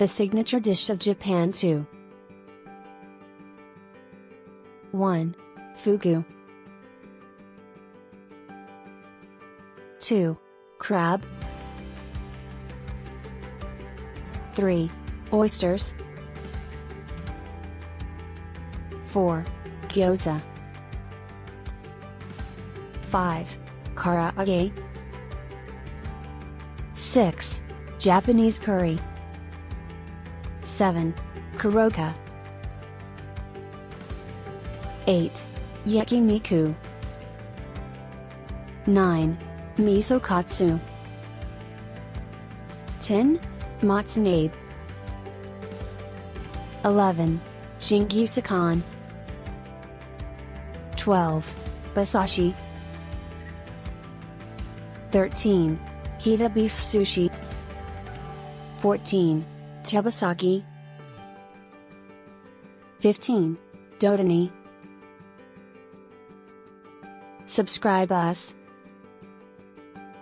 The signature dish of Japan 2. 1. Fugu. 2. Crab. 3. Oysters. 4. Gyoza. 5. Karaage. 6. Japanese curry. 7. Karoka. 8. Yakiniku. 9. Miso katsu. 10. Motsinabe. 11. Jingisukan. 12. Basashi. 13. Hita beef sushi. 14. Tebasaki. 15. Dotani. Subscribe us.